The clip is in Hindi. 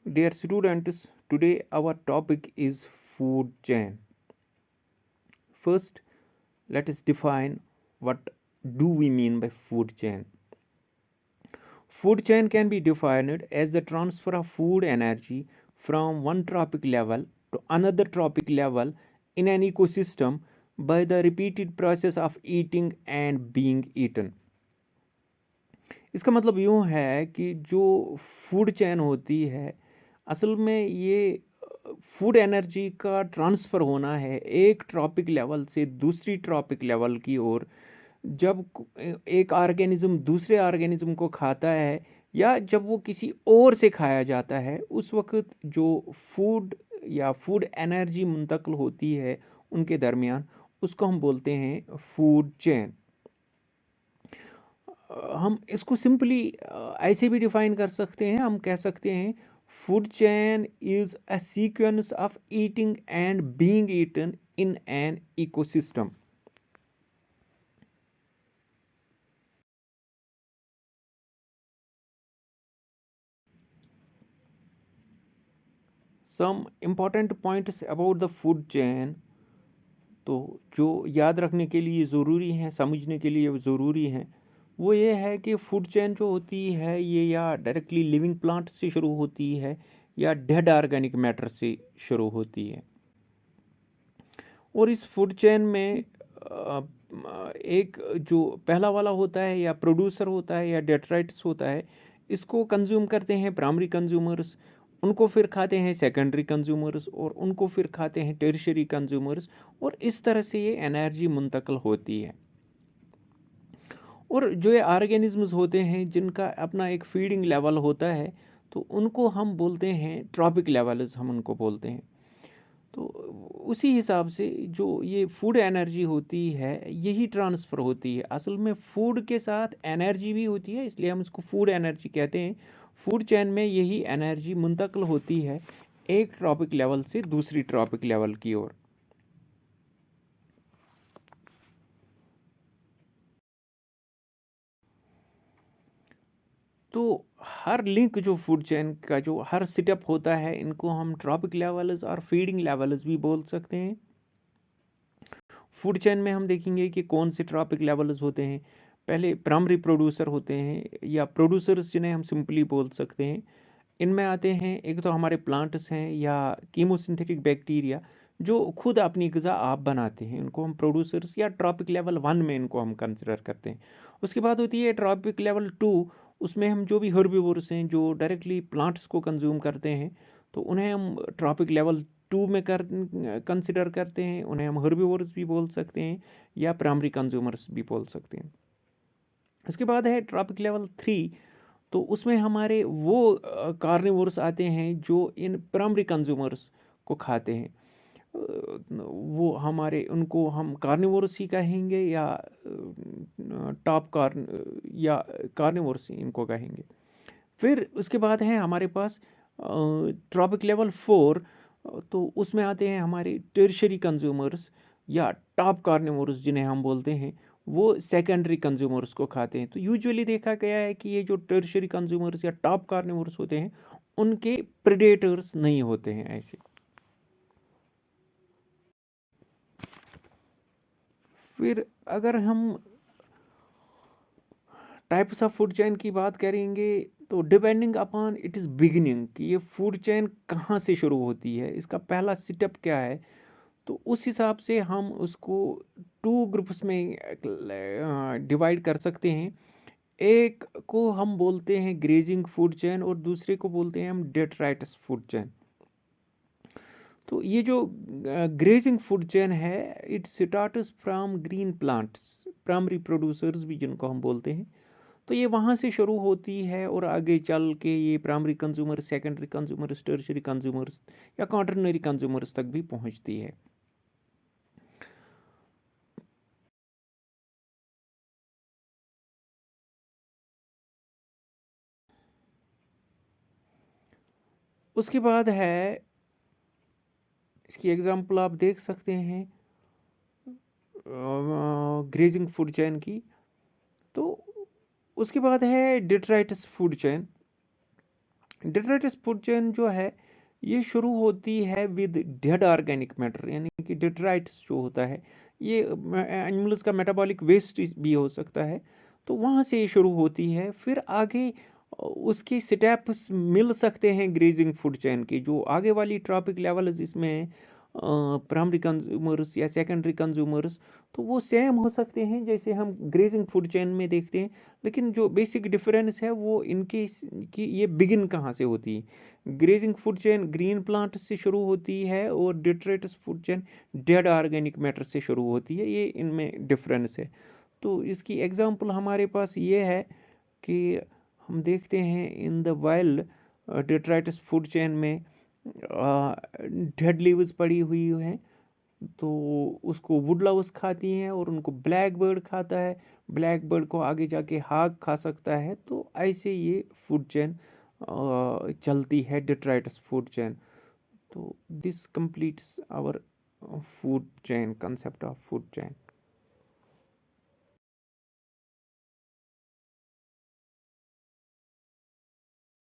Dear students, today our topic is food chain. First, let us define what do we mean by food chain. Food chain can be defined as the transfer of food energy from one trophic level to another trophic level in an ecosystem by the repeated process of eating and being eaten. इसका मतलब यूँ है कि जो फूड चेन होती है असल में ये फूड एनर्जी का ट्रांसफ़र होना है एक ट्रॉपिक लेवल से दूसरी ट्रॉपिक लेवल की ओर। जब एक ऑर्गेनिज्म दूसरे ऑर्गेनिज्म को खाता है या जब वो किसी और से खाया जाता है उस वक्त जो फूड या फूड एनर्जी मुंतकिल होती है उनके दरमियान उसको हम बोलते हैं फूड चेन। हम इसको सिंपली ऐसे भी डिफाइन कर सकते हैं, हम कह सकते हैं food chain is a sequence of eating and being eaten in an ecosystem. Some important points about the food chain, तो जो याद रखने के लिए ज़रूरी हैं, समझने के लिए ज़रूरी हैं, वो ये है कि फूड चेन जो होती है ये या डायरेक्टली लिविंग प्लांट से शुरू होती है या डेड ऑर्गेनिक मैटर से शुरू होती है। और इस फूड चेन में एक जो पहला वाला होता है या प्रोड्यूसर होता है या डेट्राइट्स होता है, इसको कंज्यूम करते हैं प्राइमरी कंज्यूमर्स, उनको फिर खाते हैं सेकेंडरी कंज्यूमर्स और उनको फिर खाते हैं टर्शियरी कंज्यूमर्स, और इस तरह से ये एनर्जी मुंतकिल होती है। और जो ये ऑर्गेनिज्म्स होते हैं जिनका अपना एक फीडिंग लेवल होता है तो उनको हम बोलते हैं ट्रॉपिक लेवल्स, हम उनको बोलते हैं। तो उसी हिसाब से जो ये फूड एनर्जी होती है यही ट्रांसफ़र होती है। असल में फूड के साथ एनर्जी भी होती है, इसलिए हम इसको फूड एनर्जी कहते हैं। फूड चेन में यही एनर्जी मुंतकिल होती है एक ट्रॉपिक लेवल से दूसरी ट्रॉपिक लेवल की ओर। तो हर लिंक जो फूड चेन का जो हर सेटअप होता है इनको हम ट्रॉपिक लेवल्स और फीडिंग लेवल्स भी बोल सकते हैं। फूड चेन में हम देखेंगे कि कौन से ट्रॉपिक लेवल्स होते हैं। पहले प्राइमरी प्रोड्यूसर होते हैं या प्रोड्यूसर्स जिन्हें हम सिंपली बोल सकते हैं। इनमें आते हैं एक तो हमारे प्लांट्स हैं या कीमोसिंथेटिक बैक्टीरिया जो खुद अपनी ग़िज़ा आप बनाते हैं, इनको हम प्रोड्यूसर्स या ट्रॉपिक लेवल 1 में इनको हम कंसिडर करते हैं। उसके बाद होती है ट्रॉपिक लेवल 2, उसमें हम जो भी हर्बीवोर्स हैं जो डायरेक्टली प्लांट्स को कंज्यूम करते हैं तो उन्हें हम ट्रॉपिक लेवल 2 में कंसिडर करते हैं, उन्हें हम हर्बीवोर्स भी बोल सकते हैं या प्राइमरी कंज्यूमर्स भी बोल सकते हैं। उसके बाद है ट्रॉपिक लेवल 3, तो उसमें हमारे वो कार्निवोर्स आते हैं जो इन प्राइमरी कंज्यूमर्स को खाते हैं। वो हमारे उनको हम कार्निवोरस ही कहेंगे या टॉप कार्न या कार्निवोरस ही इनको कहेंगे। फिर उसके बाद है हमारे पास ट्रॉपिक लेवल 4, तो उसमें आते हैं हमारे टर्शियरी कंज्यूमर्स या टॉप कार्निवोरस जिन्हें हम बोलते हैं, वो सेकेंडरी कंज्यूमर्स को खाते हैं। तो यूजुअली देखा गया है कि ये जो टर्शियरी कंज्यूमर्स या टॉप कार्निवोरस होते हैं उनके प्रेडेटर्स नहीं होते हैं ऐसे। फिर अगर हम टाइप्स ऑफ फूड चेन की बात करेंगे तो depending upon it is beginning कि ये फूड चेन कहाँ से शुरू होती है, इसका पहला स्टेप क्या है, तो उस हिसाब से हम उसको 2 ग्रुप्स में डिवाइड कर सकते हैं। एक को हम बोलते हैं ग्रेजिंग फूड चेन और दूसरे को बोलते हैं हम डेट्राइटस फूड चेन। तो ये जो ग्रेजिंग फूड चेन है it starts from green plants, primary producers भी जिनको हम बोलते हैं, तो ये वहाँ से शुरू होती है और आगे चल के ये primary consumer, secondary consumers, tertiary consumers या क्वाटरनरी कंज्यूमर्स तक भी पहुँचती है। उसके बाद है इसकी एग्जांपल आप देख सकते हैं ग्रेजिंग फूड चेन की। तो उसके बाद है detritus food chain. Detritus food chain जो है ये शुरू होती है विद डेड ऑर्गेनिक मैटर, यानी कि डिट्राइट्स जो होता है ये एनिमल्स का मेटाबॉलिक वेस्ट भी हो सकता है, तो वहाँ से ये शुरू होती है। फिर आगे उसके स्टेप्स मिल सकते हैं ग्रेजिंग फूड चेन के, जो आगे वाली ट्रॉपिक लेवल इसमें प्राइमरी कंज्यूमर्स या सेकेंडरी कंज्यूमर्स, तो वो सेम हो सकते हैं जैसे हम ग्रेजिंग फूड चेन में देखते हैं। लेकिन जो बेसिक डिफरेंस है वो इनके कि ये बिगिन कहाँ से होती है। Grazing food chain green plant से शुरू होती है और detritus food chain dead organic matter से शुरू होती है, ये इनमें डिफरेंस है। तो इसकी एग्जांपल हमारे पास ये है कि हम देखते हैं in the wild detritus food chain में डेड लीव्स पड़ी हुई हैं, तो उसको वुड लाउस खाती हैं और उनको ब्लैक बर्ड खाता है, ब्लैक बर्ड को आगे जाके हाग खा सकता है। तो ऐसे ये फूड चेन चलती है, डिट्राइटस फूड चेन। तो this completes our food chain, concept of food chain.